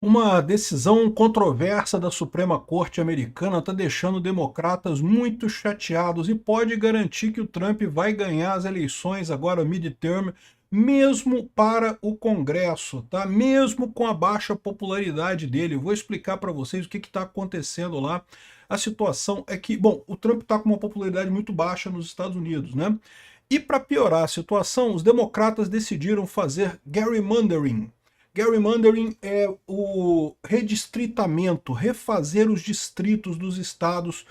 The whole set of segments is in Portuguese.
Uma decisão controversa da Suprema Corte americana está deixando democratas muito chateados e pode garantir que o Trump vai ganhar as eleições agora midterm, mesmo para o Congresso, tá? Mesmo com a baixa popularidade dele. Vou explicar para vocês o que está acontecendo lá. A situação é que, bom, o Trump está com uma popularidade muito baixa nos Estados Unidos, né? E para piorar a situação, os democratas decidiram fazer gerrymandering. Gerrymandering é o redistritamento, refazer os distritos dos estados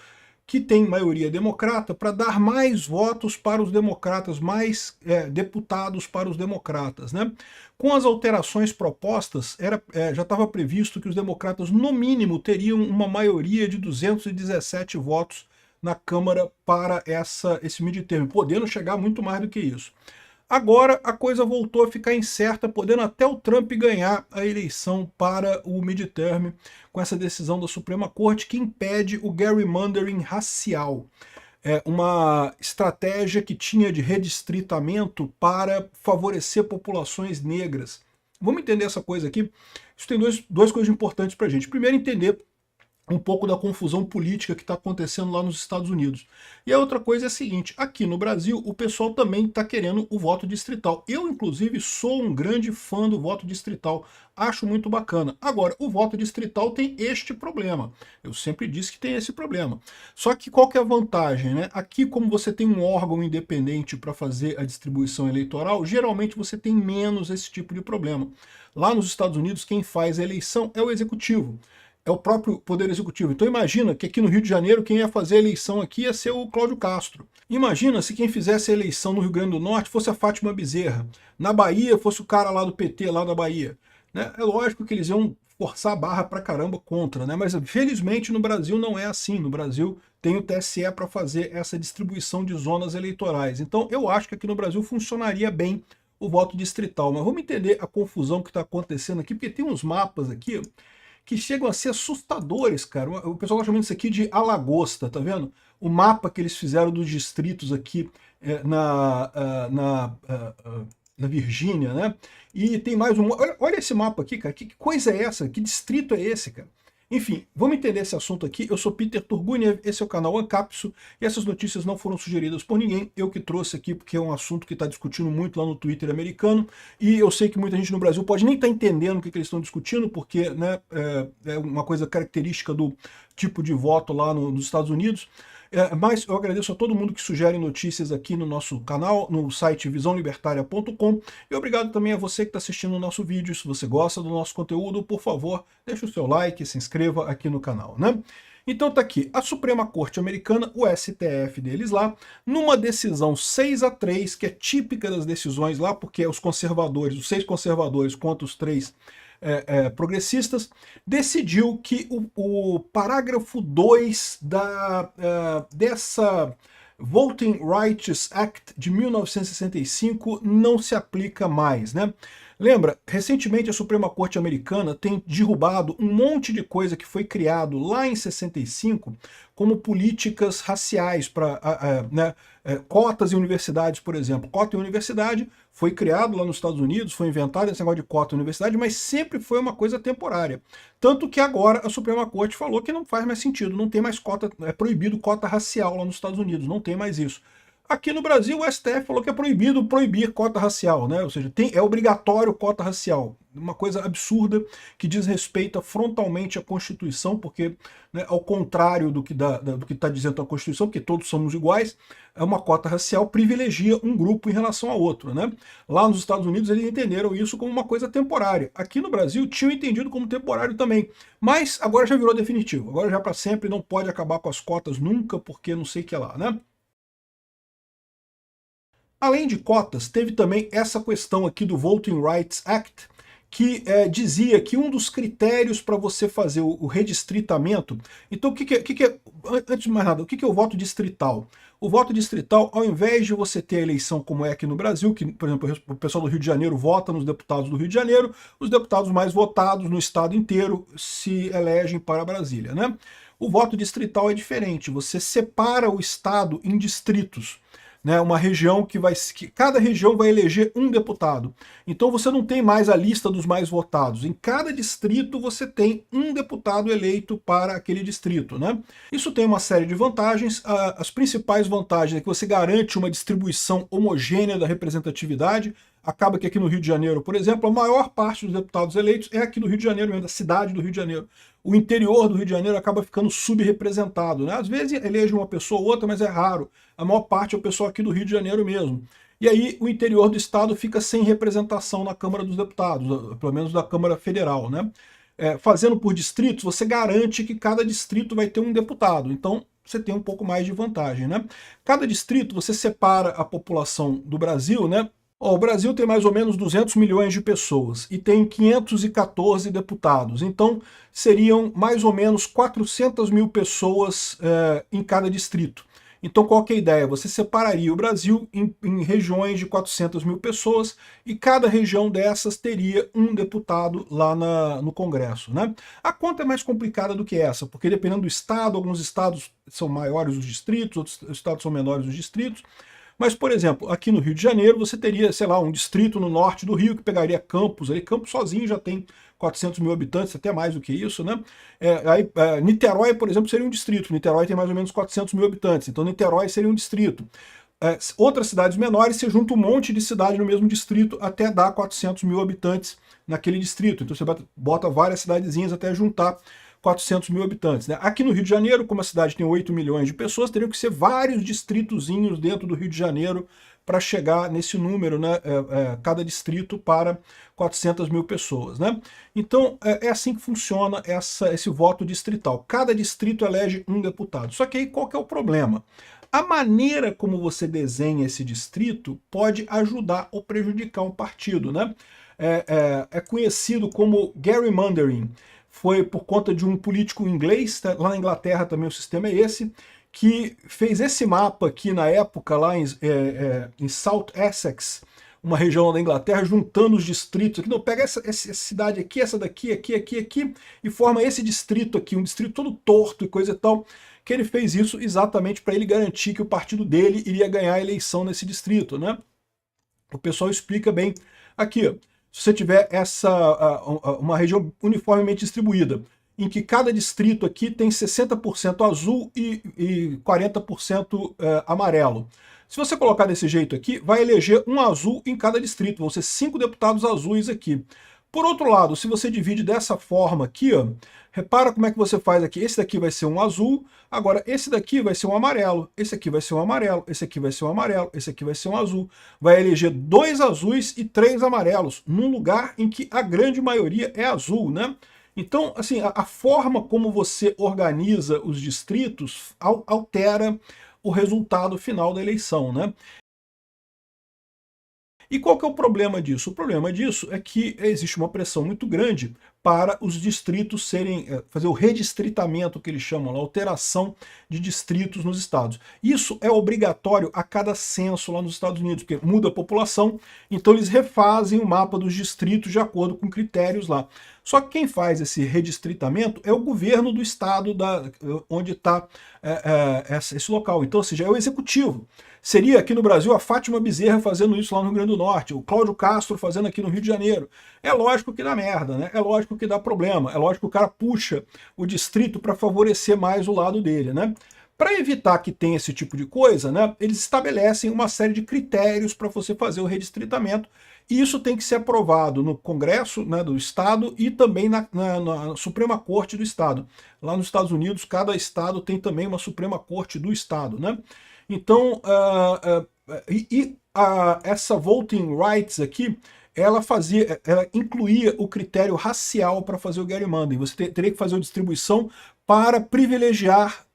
que têm maioria democrata para dar mais votos para os democratas, mais deputados para os democratas, né? Com as alterações propostas, já estava previsto que os democratas, no mínimo, teriam uma maioria de 217 votos na Câmara para esse midterm, podendo chegar muito mais do que isso. Agora a coisa voltou a ficar incerta, podendo até o Trump ganhar a eleição para o midterm com essa decisão da Suprema Corte que impede o gerrymandering racial. É uma estratégia que tinha de redistritamento para favorecer populações negras. Vamos entender essa coisa aqui? Isso tem duas coisas importantes para a gente. Primeiro, entender um pouco da confusão política que está acontecendo lá nos Estados Unidos. E a outra coisa é a seguinte, aqui no Brasil o pessoal também está querendo o voto distrital. Eu, inclusive, sou um grande fã do voto distrital, acho muito bacana. Agora, o voto distrital tem este problema. Eu sempre disse que tem esse problema. Só que qual que é a vantagem, né? Aqui, como você tem um órgão independente para fazer a distribuição eleitoral, geralmente você tem menos esse tipo de problema. Lá nos Estados Unidos, quem faz a eleição é o executivo. É o próprio Poder Executivo. Então imagina que aqui no Rio de Janeiro quem ia fazer a eleição aqui ia ser o Cláudio Castro. Imagina se quem fizesse a eleição no Rio Grande do Norte fosse a Fátima Bezerra. Na Bahia fosse o cara lá do PT, lá da Bahia. Né? É lógico que eles iam forçar a barra pra caramba contra, né? Mas felizmente no Brasil não é assim. No Brasil tem o TSE para fazer essa distribuição de zonas eleitorais. Então eu acho que aqui no Brasil funcionaria bem o voto distrital. Mas vamos entender a confusão que está acontecendo aqui, porque tem uns mapas aqui que chegam a ser assustadores, cara. O pessoal está chamando isso aqui de Alagosta, tá vendo? O mapa que eles fizeram dos distritos aqui na Virgínia, né? E tem mais um... Olha esse mapa aqui, cara. Que coisa é essa? Que distrito é esse, cara? Enfim, vamos entender esse assunto aqui. Eu sou Peter Turguniev, esse é o canal Ancapso, e essas notícias não foram sugeridas por ninguém, eu que trouxe aqui porque é um assunto que está discutindo muito lá no Twitter americano, e eu sei que muita gente no Brasil pode nem estar entendendo o que eles estão discutindo, porque né, é uma coisa característica do tipo de voto lá nos Estados Unidos. Mas eu agradeço a todo mundo que sugere notícias aqui no nosso canal, no site visãolibertaria.com, e obrigado também a você que está assistindo o nosso vídeo. Se você gosta do nosso conteúdo, por favor, deixe o seu like, se inscreva aqui no canal, né? Então tá aqui, a Suprema Corte Americana, o STF deles lá, numa decisão 6-3, que é típica das decisões lá, porque os conservadores, os 6 conservadores contra os 3 progressistas, decidiu que o parágrafo 2 dessa Voting Rights Act de 1965 não se aplica mais, né? Lembra, recentemente a Suprema Corte Americana tem derrubado um monte de coisa que foi criado lá em 65 como políticas raciais para né, cotas em universidades, por exemplo. Cota em universidade foi criado lá nos Estados Unidos, foi inventado esse negócio de cota em universidade, mas sempre foi uma coisa temporária. Tanto que agora a Suprema Corte falou que não faz mais sentido, não tem mais cota, é proibido cota racial lá nos Estados Unidos, não tem mais isso. Aqui no Brasil, o STF falou que é proibido proibir cota racial, né? Ou seja, é obrigatório cota racial. Uma coisa absurda que desrespeita frontalmente a Constituição, porque, né, ao contrário do que está dizendo a Constituição, porque todos somos iguais, uma cota racial privilegia um grupo em relação a outro, né? Lá nos Estados Unidos eles entenderam isso como uma coisa temporária. Aqui no Brasil tinham entendido como temporário também, mas agora já virou definitivo. Agora já para sempre não pode acabar com as cotas nunca, porque não sei o que lá, né? Além de cotas, teve também essa questão aqui do Voting Rights Act, que dizia que um dos critérios para você fazer o redistritamento... Então, antes de mais nada, o que é o voto distrital? O voto distrital, ao invés de você ter a eleição como é aqui no Brasil, que, por exemplo, o pessoal do Rio de Janeiro vota nos deputados do Rio de Janeiro, os deputados mais votados no estado inteiro se elegem para Brasília, né? O voto distrital é diferente, você separa o estado em distritos. né, uma região que cada região vai eleger um deputado. Então você não tem mais a lista dos mais votados. Em cada distrito você tem um deputado eleito para aquele distrito, né? Isso tem uma série de vantagens. As principais vantagens é que você garante uma distribuição homogênea da representatividade. Acaba que aqui no Rio de Janeiro, por exemplo, a maior parte dos deputados eleitos é aqui do Rio de Janeiro, mesmo, da cidade do Rio de Janeiro. O interior do Rio de Janeiro acaba ficando subrepresentado, né? Às vezes elege uma pessoa ou outra, mas é raro. A maior parte é o pessoal aqui do Rio de Janeiro mesmo. E aí o interior do estado fica sem representação na Câmara dos Deputados, pelo menos da Câmara Federal, né? Fazendo por distritos, você garante que cada distrito vai ter um deputado. Então você tem um pouco mais de vantagem, né? Cada distrito você separa a população do Brasil, né? O Brasil tem mais ou menos 200 milhões de pessoas e tem 514 deputados. Então, seriam mais ou menos 400 mil pessoas em cada distrito. Então, qual que é a ideia? Você separaria o Brasil em regiões de 400 mil pessoas e cada região dessas teria um deputado lá no Congresso, né? A conta é mais complicada do que essa, porque dependendo do estado, alguns estados são maiores os distritos, outros estados são menores os distritos. Mas, por exemplo, aqui no Rio de Janeiro você teria, sei lá, um distrito no norte do Rio que pegaria Campos, ali Campos sozinho já tem 400 mil habitantes, até mais do que isso, né? Niterói, por exemplo, seria um distrito. Niterói tem mais ou menos 400 mil habitantes, então Niterói seria um distrito. Outras cidades menores, você junta um monte de cidade no mesmo distrito até dar 400 mil habitantes naquele distrito. Então você bota várias cidadezinhas até juntar 400 mil habitantes, né? Aqui no Rio de Janeiro, como a cidade tem 8 milhões de pessoas, teriam que ser vários distritozinhos dentro do Rio de Janeiro para chegar nesse número, né? Cada distrito para 400 mil pessoas, né? Então é assim que funciona esse voto distrital. Cada distrito elege um deputado. Só que aí qual que é o problema? A maneira como você desenha esse distrito pode ajudar ou prejudicar um partido, né? É conhecido como gerrymandering. Foi por conta de um político inglês, tá? Lá na Inglaterra também o sistema é esse, que fez esse mapa aqui na época, lá em South Essex, uma região da Inglaterra, juntando os distritos. Aqui, não, pega essa cidade aqui, essa daqui, aqui, e forma esse distrito aqui, um distrito todo torto e coisa e tal, que ele fez isso exatamente para ele garantir que o partido dele iria ganhar a eleição nesse distrito, né? O pessoal explica bem aqui, ó. Se você tiver uma região uniformemente distribuída, em que cada distrito aqui tem 60% azul e 40% amarelo. Se você colocar desse jeito aqui, vai eleger um azul em cada distrito, vão ser 5 deputados azuis aqui. Por outro lado, se você divide dessa forma aqui, ó, repara como é que você faz aqui. Esse daqui vai ser um azul, agora esse daqui vai ser um amarelo, esse aqui vai ser um amarelo, esse aqui vai ser um amarelo, esse aqui vai ser um azul. Vai eleger 2 azuis e 3 amarelos, num lugar em que a grande maioria é azul, né? Então, assim, a forma como você organiza os distritos altera o resultado final da eleição, né? E qual que é o problema disso? O problema disso é que existe uma pressão muito grande para os distritos fazer o redistritamento, que eles chamam, a alteração de distritos nos estados. Isso é obrigatório a cada censo lá nos Estados Unidos, porque muda a população, então eles refazem o mapa dos distritos de acordo com critérios lá. Só que quem faz esse redistritamento é o governo do estado onde está esse local. Então, ou seja, é o executivo. Seria aqui no Brasil a Fátima Bezerra fazendo isso lá no Rio Grande do Norte, o Cláudio Castro fazendo aqui no Rio de Janeiro. É lógico que dá merda, né? É lógico que dá problema. É lógico que o cara puxa o distrito para favorecer mais o lado dele, né? Para evitar que tenha esse tipo de coisa, né, eles estabelecem uma série de critérios para você fazer o redistritamento, e isso tem que ser aprovado no Congresso, né, do Estado e também na Suprema Corte do Estado. Lá nos Estados Unidos, cada estado tem também uma Suprema Corte do Estado, né? Então, essa voting rights aqui, ela incluía o critério racial para fazer o gerrymandering. Você teria que fazer uma distribuição para privilegiar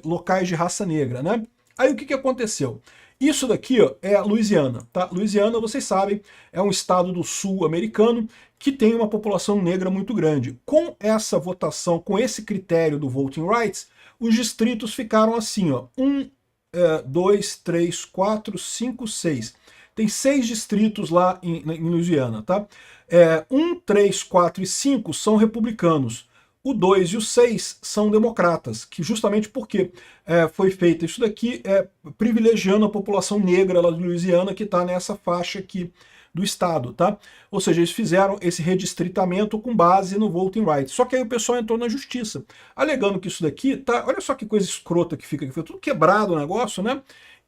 locais de raça negra, né? Aí o que aconteceu? Isso daqui, ó, é a Louisiana, tá? Louisiana, vocês sabem, é um estado do sul americano que tem uma população negra muito grande. Com essa votação, com esse critério do voting rights, os distritos ficaram assim, ó, 1, 2, 3, 4, 5, 6. Tem 6 distritos lá em Louisiana, tá? 1, 3, 4 e 5 são republicanos. O 2 e o 6 são democratas, que justamente porque foi feito isso daqui, privilegiando a população negra lá de Louisiana, que está nessa faixa aqui do estado, tá? Ou seja, eles fizeram esse redistritamento com base no voting rights. Só que aí o pessoal entrou na justiça, alegando que isso daqui tá, olha só que coisa escrota que fica, que foi tudo quebrado o negócio, né?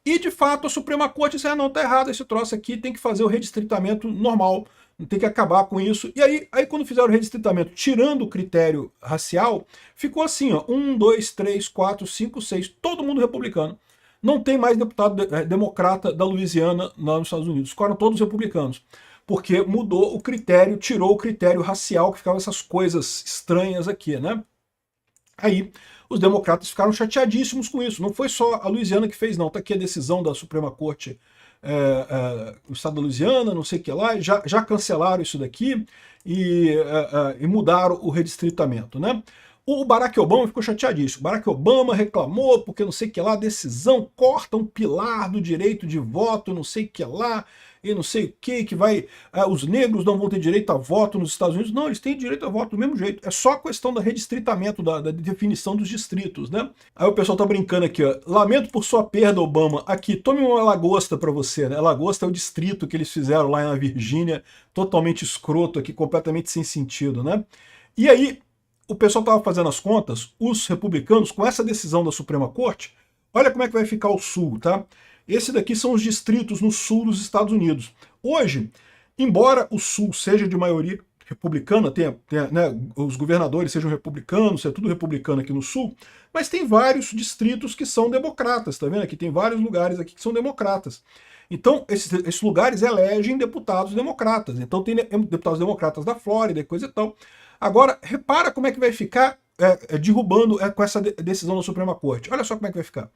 E de fato a Suprema Corte disse, não, tá errado esse troço aqui, tem que fazer o redistritamento normal, tem que acabar com isso. E aí quando fizeram o redistritamento, tirando o critério racial, ficou assim, ó, 1, 2, 3, 4, 5, 6, todo mundo republicano. Não tem mais deputado democrata da Louisiana lá nos Estados Unidos, ficaram todos republicanos. Porque mudou o critério, tirou o critério racial, que ficavam essas coisas estranhas aqui, né? Aí os democratas ficaram chateadíssimos com isso. Não foi só a Louisiana que fez, não. Está aqui a decisão da Suprema Corte do estado da Louisiana, não sei o que lá, já cancelaram isso daqui e mudaram o redistritamento, né? O Barack Obama ficou chateadíssimo. O Barack Obama reclamou porque não sei o que lá, a decisão corta um pilar do direito de voto, não sei o que lá, e não sei o que vai... os negros não vão ter direito a voto nos Estados Unidos. Não, eles têm direito a voto do mesmo jeito. É só a questão do redistritamento, da definição dos distritos, né? Aí o pessoal tá brincando aqui, ó. Lamento por sua perda, Obama. Aqui, tome uma lagosta pra você, né? Lagosta é o distrito que eles fizeram lá na Virgínia, totalmente escroto aqui, completamente sem sentido, né? E aí, o pessoal estava fazendo as contas, os republicanos, com essa decisão da Suprema Corte, olha como é que vai ficar o Sul, tá? Esse daqui são os distritos no sul dos Estados Unidos. Hoje, embora o Sul seja de maioria republicana, né, os governadores sejam republicanos, seja tudo republicano aqui no Sul, mas tem vários distritos que são democratas, tá vendo? Aqui tem vários lugares aqui que são democratas. Então, esses lugares elegem deputados democratas. Então, tem deputados democratas da Flórida e coisa e tal. Agora, repara como é que vai ficar derrubando com essa decisão da Suprema Corte. Olha só como é que vai ficar.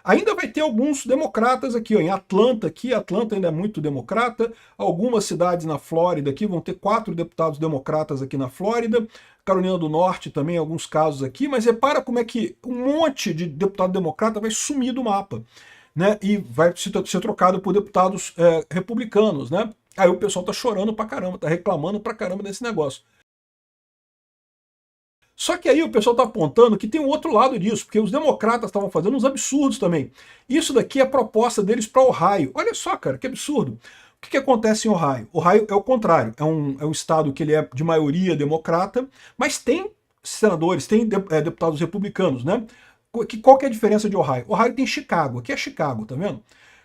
Ainda vai ter alguns democratas aqui, ó, em Atlanta, Atlanta ainda é muito democrata, algumas cidades na Flórida aqui vão ter 4 deputados democratas aqui na Flórida, Carolina do Norte também, alguns casos aqui, mas repara como é que um monte de deputado democrata vai sumir do mapa, né, e vai ser trocado por deputados republicanos, né. Aí o pessoal tá chorando pra caramba, tá reclamando pra caramba desse negócio. Só que aí o pessoal está apontando que tem um outro lado disso, porque os democratas estavam fazendo uns absurdos também. Isso daqui é a proposta deles para Ohio. Olha só, cara, que absurdo. O que acontece em Ohio? Ohio é o contrário, é um estado que ele é de maioria democrata, mas tem senadores, tem deputados republicanos, né? Qual que é a diferença de Ohio? Ohio tem Chicago, aqui é Chicago, tá vendo?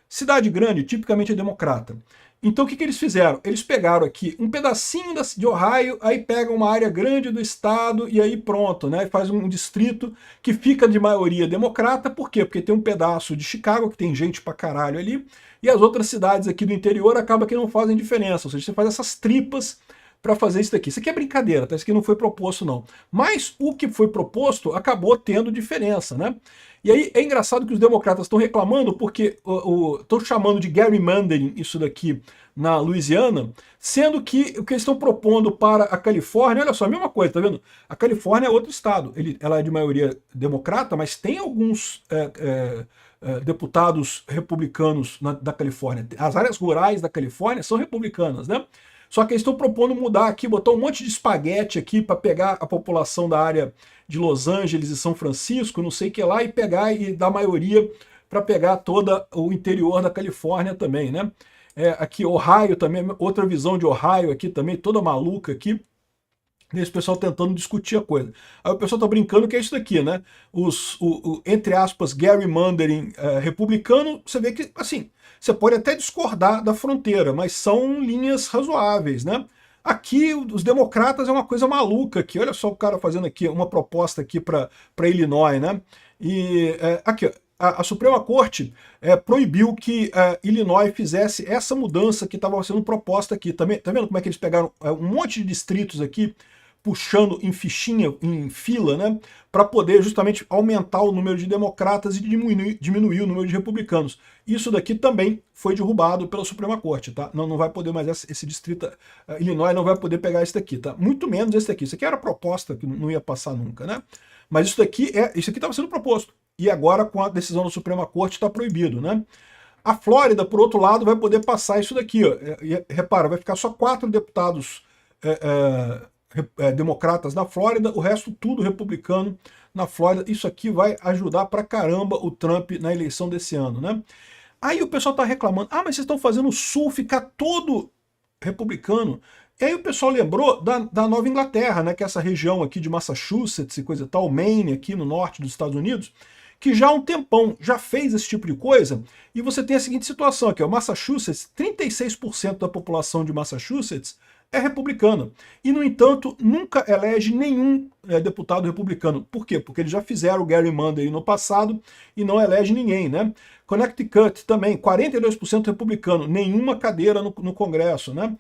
Cidade grande, tipicamente é democrata. Então o que eles fizeram? Eles pegaram aqui um pedacinho de Ohio, aí pegam uma área grande do estado e aí pronto, né? Faz um distrito que fica de maioria democrata. Por quê? Porque tem um pedaço de Chicago, que tem gente pra caralho ali, e as outras cidades aqui do interior acaba que não fazem diferença. Ou seja, você faz essas tripas para fazer isso daqui. Isso aqui é brincadeira, tá? Isso aqui não foi proposto, não. Mas o que foi proposto acabou tendo diferença, né? E aí é engraçado que os democratas estão reclamando porque estão chamando de gerrymandering isso daqui na Louisiana, sendo que o que eles estão propondo para a Califórnia, olha só, a mesma coisa, tá vendo? A Califórnia é outro estado, ela é de maioria democrata, mas tem alguns deputados republicanos da Califórnia. As áreas rurais da Califórnia são republicanas, né? Só que eles estão propondo mudar aqui, botar um monte de espaguete aqui para pegar a população da área de Los Angeles e São Francisco, não sei o que lá, e pegar e dar maioria para pegar todo o interior da Califórnia também, né? Aqui Ohio também, outra visão de Ohio aqui também, toda maluca aqui. Esse pessoal tentando discutir a coisa. Aí o pessoal tá brincando que é isso daqui, né? Entre aspas, gerrymandering republicano, você vê que, assim, você pode até discordar da fronteira, mas são linhas razoáveis, né? Aqui, os democratas é uma coisa maluca aqui. Olha só o cara fazendo aqui uma proposta aqui para Illinois, né? E aqui, ó, a Suprema Corte proibiu que Illinois fizesse essa mudança que estava sendo proposta aqui. Tá vendo como é que eles pegaram um monte de distritos aqui, puxando em fichinha, em fila, né, para poder justamente aumentar o número de democratas e diminuir o número de republicanos. Isso daqui também foi derrubado pela Suprema Corte, tá? Não vai poder mais esse distrito, Illinois não vai poder pegar esse daqui, tá? Muito menos esse daqui. Isso aqui era proposta que não ia passar nunca, né? Mas isso aqui estava sendo proposto. E agora, com a decisão da Suprema Corte, está proibido, né? A Flórida, por outro lado, vai poder passar isso daqui, ó. Repara, vai ficar só 4 deputados democratas na Flórida, o resto tudo republicano na Flórida. Isso aqui vai ajudar pra caramba o Trump na eleição desse ano, né? Aí o pessoal tá reclamando, ah, mas vocês estão fazendo o Sul ficar todo republicano. E aí o pessoal lembrou da Nova Inglaterra, né, que é essa região aqui de Massachusetts e coisa e tal, Maine, aqui no norte dos Estados Unidos, que já há um tempão já fez esse tipo de coisa, e você tem a seguinte situação aqui, ó, Massachusetts, 36% da população de Massachusetts é republicana. E, no entanto, nunca elege nenhum deputado republicano. Por quê? Porque eles já fizeram o gerrymandering no passado e não elege ninguém, né? Connecticut também, 42% republicano, nenhuma cadeira no Congresso, né?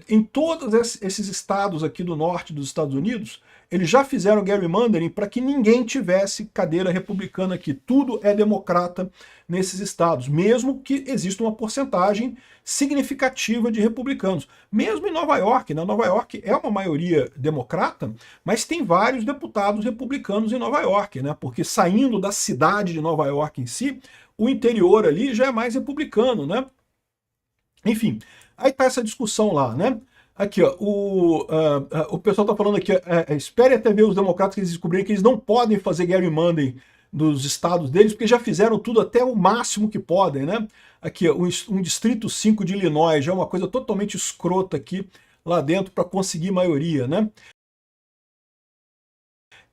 Em todos esses estados aqui do norte dos Estados Unidos, eles já fizeram gerrymandering para que ninguém tivesse cadeira republicana aqui. Tudo é democrata nesses estados, mesmo que exista uma porcentagem significativa de republicanos. Mesmo em Nova York, né? Nova York é uma maioria democrata, mas tem vários deputados republicanos em Nova York, né? Porque saindo da cidade de Nova York em si, o interior ali já é mais republicano, né? Enfim, aí tá essa discussão lá, né? Aqui, ó, o pessoal tá falando aqui, espere até ver os democratas que eles descobrirem que eles não podem fazer gerrymandering dos estados deles, porque já fizeram tudo até o máximo que podem, né? Aqui, ó, um distrito 5 de Illinois, já é uma coisa totalmente escrota aqui, lá dentro, para conseguir maioria, né?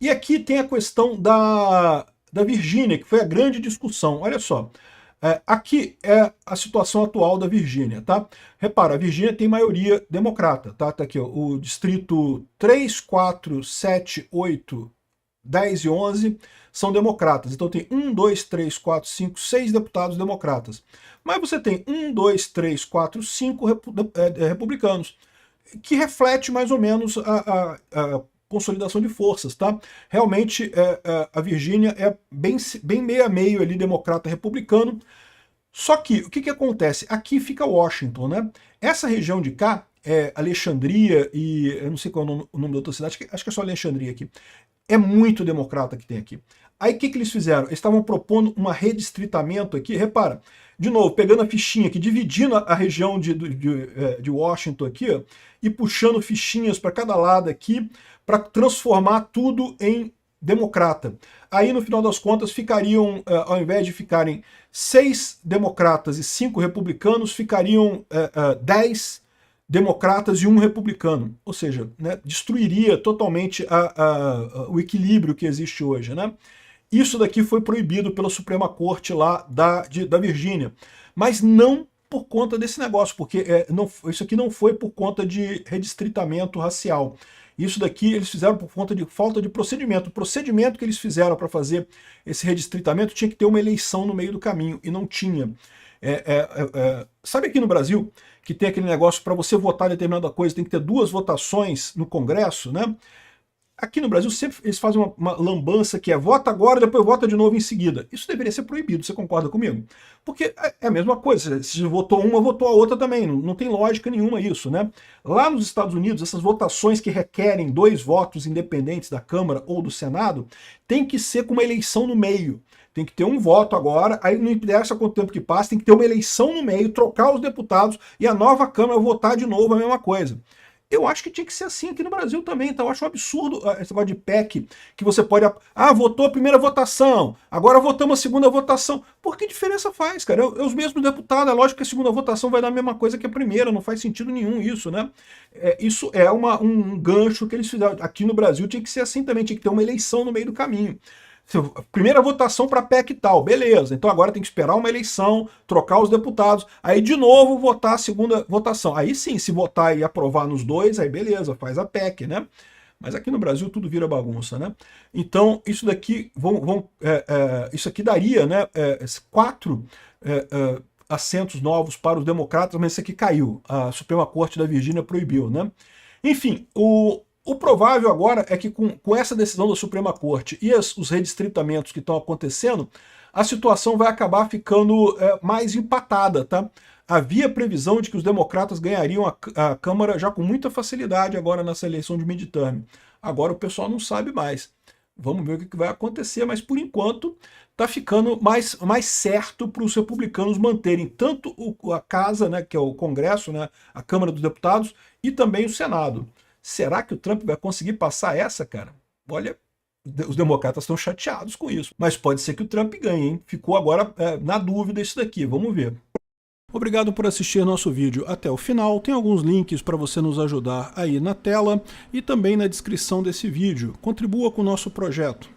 E aqui tem a questão da Virgínia, que foi a grande discussão. Olha só, aqui é a situação atual da Virgínia, tá? Repara, a Virgínia tem maioria democrata, tá? Tá aqui, ó, o distrito 3, 4, 7, 8, 10 e 11 são democratas. Então tem 1, 2, 3, 4, 5, 6 deputados democratas. Mas você tem 1, 2, 3, 4, 5 republicanos, que reflete mais ou menos a consolidação de forças, tá? Realmente a Virgínia é bem meio a meio ali, democrata-republicano. Só que o que acontece? Aqui fica Washington, né? Essa região de cá, Alexandria e eu não sei qual é o nome da outra cidade, acho que é só Alexandria aqui. É muito democrata que tem aqui. Aí o que eles fizeram? Eles estavam propondo um redistritamento aqui, repara, de novo, pegando a fichinha aqui, dividindo a região de Washington aqui, ó, e puxando fichinhas para cada lado aqui, para transformar tudo em democrata. Aí, no final das contas, ficariam, ao invés de ficarem 6 democratas e 5 republicanos, ficariam 10 democratas e 1 republicano. Ou seja, né, destruiria totalmente o equilíbrio que existe hoje, né? Isso daqui foi proibido pela Suprema Corte lá da Virgínia. Mas não por conta desse negócio, porque isso aqui não foi por conta de redistritamento racial. Isso daqui eles fizeram por conta de falta de procedimento. O procedimento que eles fizeram para fazer esse redistritamento tinha que ter uma eleição no meio do caminho, e não tinha. Sabe aqui no Brasil que tem aquele negócio para você votar em determinada coisa, tem que ter 2 votações no Congresso, né? Aqui no Brasil sempre eles fazem uma lambança que é vota agora, depois vota de novo em seguida. Isso deveria ser proibido, você concorda comigo? Porque é a mesma coisa, se votou uma, votou a outra também, não tem lógica nenhuma isso, né? Lá nos Estados Unidos, essas votações que requerem 2 votos independentes da Câmara ou do Senado, tem que ser com uma eleição no meio. Tem que ter um voto agora, aí não interessa quanto tempo que passa, tem que ter uma eleição no meio, trocar os deputados e a nova Câmara votar de novo a mesma coisa. Eu acho que tinha que ser assim aqui no Brasil também, então eu acho um absurdo esse negócio de PEC, que você pode... Ah, votou a primeira votação, agora votamos a segunda votação. Por que diferença faz, cara? É os mesmos deputados, é lógico que a segunda votação vai dar a mesma coisa que a primeira, não faz sentido nenhum isso, né? Isso é um gancho que eles fizeram. Aqui no Brasil tinha que ser assim também, tinha que ter uma eleição no meio do caminho. Primeira votação para PEC e tal, beleza. Então agora tem que esperar uma eleição, trocar os deputados, aí de novo votar a segunda votação. Aí sim, se votar e aprovar nos 2, aí beleza, faz a PEC, né? Mas aqui no Brasil tudo vira bagunça, né? Então isso daqui, isso aqui daria, né, 4 assentos novos para os democratas, mas isso aqui caiu. A Suprema Corte da Virgínia proibiu, né? Enfim, o provável agora é que com essa decisão da Suprema Corte e os redistritamentos que estão acontecendo, a situação vai acabar ficando mais empatada, tá? Havia previsão de que os democratas ganhariam a Câmara já com muita facilidade agora nessa eleição de midterm. Agora o pessoal não sabe mais. Vamos ver o que vai acontecer, mas por enquanto está ficando mais certo para os republicanos manterem tanto a Casa, né, que é o Congresso, né, a Câmara dos Deputados, e também o Senado. Será que o Trump vai conseguir passar essa, cara? Olha, os democratas estão chateados com isso. Mas pode ser que o Trump ganhe, hein? Ficou agora na dúvida isso daqui. Vamos ver. Obrigado por assistir nosso vídeo até o final. Tem alguns links para você nos ajudar aí na tela e também na descrição desse vídeo. Contribua com o nosso projeto.